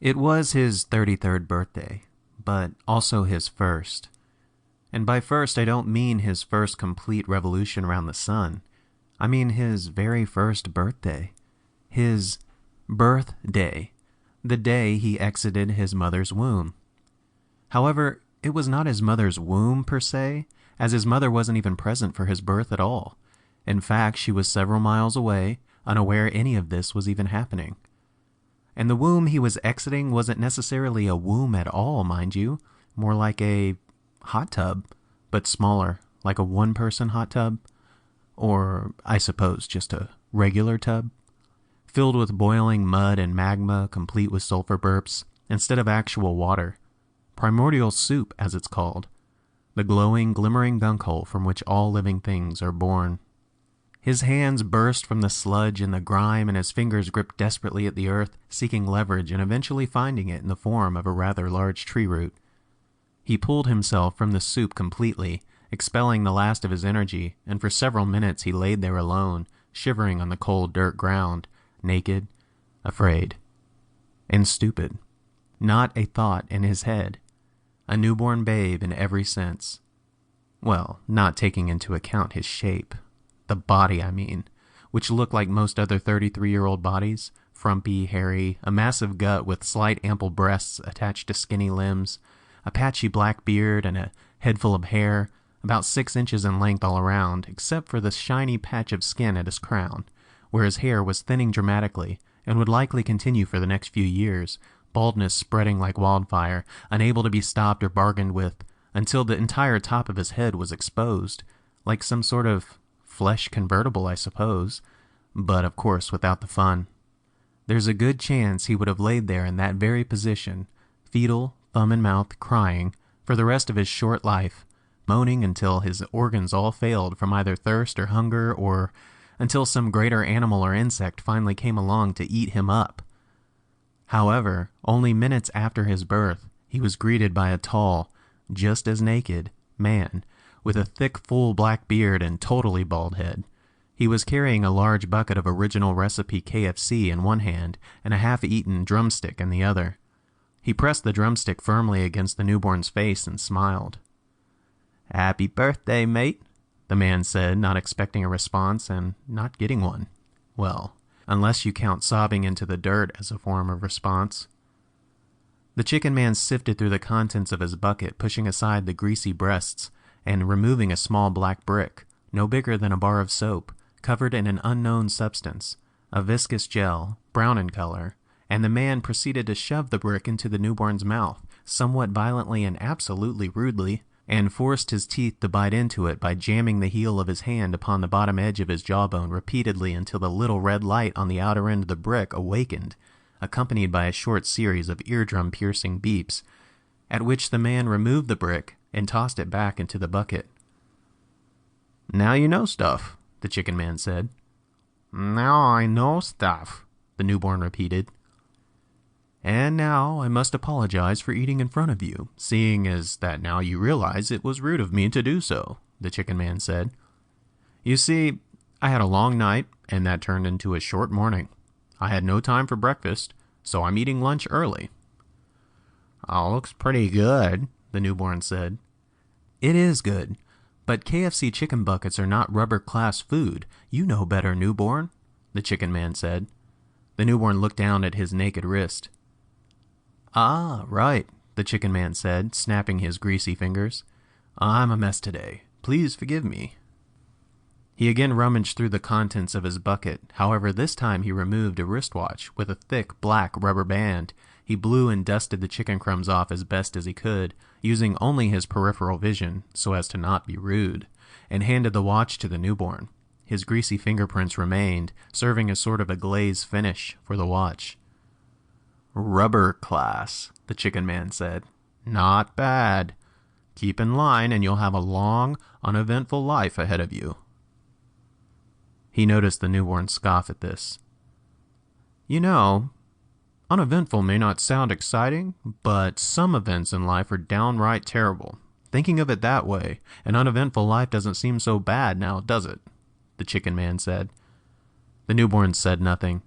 It was his 33rd birthday, but also his first. And by first, I don't mean his first complete revolution around the sun. I mean his very first birthday. His birthday. The day he exited his mother's womb. However, it was not his mother's womb per se, as his mother wasn't even present for his birth at all. In fact, she was several miles away, unaware any of this was even happening. And the womb he was exiting wasn't necessarily a womb at all, mind you, more like a hot tub, but smaller, like a one-person hot tub, or I suppose just a regular tub, filled with boiling mud and magma complete with sulfur burps, instead of actual water. Primordial soup, as it's called, the glowing, glimmering gunk hole from which all living things are born. His hands burst from the sludge and the grime, and his fingers gripped desperately at the earth, seeking leverage and eventually finding it in the form of a rather large tree root. He pulled himself from the soup completely, expelling the last of his energy, and for several minutes he laid there alone, shivering on the cold dirt ground, naked, afraid, and stupid. Not a thought in his head. A newborn babe in every sense. Well, not taking into account his shape. The body, I mean, which looked like most other 33-year-old bodies, frumpy, hairy, a massive gut with slight ample breasts attached to skinny limbs, a patchy black beard, and a head full of hair, about 6 inches in length all around, except for the shiny patch of skin at his crown, where his hair was thinning dramatically, and would likely continue for the next few years, baldness spreading like wildfire, unable to be stopped or bargained with, until the entire top of his head was exposed, like some sort of flesh convertible, I suppose, but of course without the fun. There's a good chance he would have laid there in that very position, fetal, thumb in mouth, crying, for the rest of his short life, moaning until his organs all failed from either thirst or hunger, or until some greater animal or insect finally came along to eat him up. However, only minutes after his birth, he was greeted by a tall, just as naked, man, with a thick, full black beard and totally bald head. He was carrying a large bucket of original recipe KFC in one hand and a half-eaten drumstick in the other. He pressed the drumstick firmly against the newborn's face and smiled. "Happy birthday, mate," the man said, not expecting a response and not getting one. Well, unless you count sobbing into the dirt as a form of response. The chicken man sifted through the contents of his bucket, pushing aside the greasy breasts, and removing a small black brick, no bigger than a bar of soap, covered in an unknown substance, a viscous gel, brown in color, and the man proceeded to shove the brick into the newborn's mouth, somewhat violently and absolutely rudely, and forced his teeth to bite into it by jamming the heel of his hand upon the bottom edge of his jawbone repeatedly until the little red light on the outer end of the brick awakened, accompanied by a short series of eardrum-piercing beeps, at which the man removed the brick and tossed it back into the bucket. "Now you know stuff," the chicken man said. "Now I know stuff," the newborn repeated. "And now I must apologize for eating in front of you, seeing as that now you realize it was rude of me to do so," the chicken man said. "You see, I had a long night, and that turned into a short morning. I had no time for breakfast, so I'm eating lunch early." "Oh, looks pretty good," the newborn said. "It is good, but KFC chicken buckets are not rubber-class food. You know better, newborn," the chicken man said. The newborn looked down at his naked wrist. "Ah, right," the chicken man said, snapping his greasy fingers. "I'm a mess today. Please forgive me." He again rummaged through the contents of his bucket. However, this time he removed a wristwatch with a thick black rubber band. He blew and dusted the chicken crumbs off as best as he could, using only his peripheral vision, so as to not be rude, and handed the watch to the newborn. His greasy fingerprints remained, serving as sort of a glaze finish for the watch. "Rubber class," the chicken man said. "Not bad. Keep in line and you'll have a long, uneventful life ahead of you." He noticed the newborn scoff at this. "You know, uneventful may not sound exciting, but some events in life are downright terrible. Thinking of it that way, an uneventful life doesn't seem so bad now, does it?" the chicken man said. The newborn said nothing.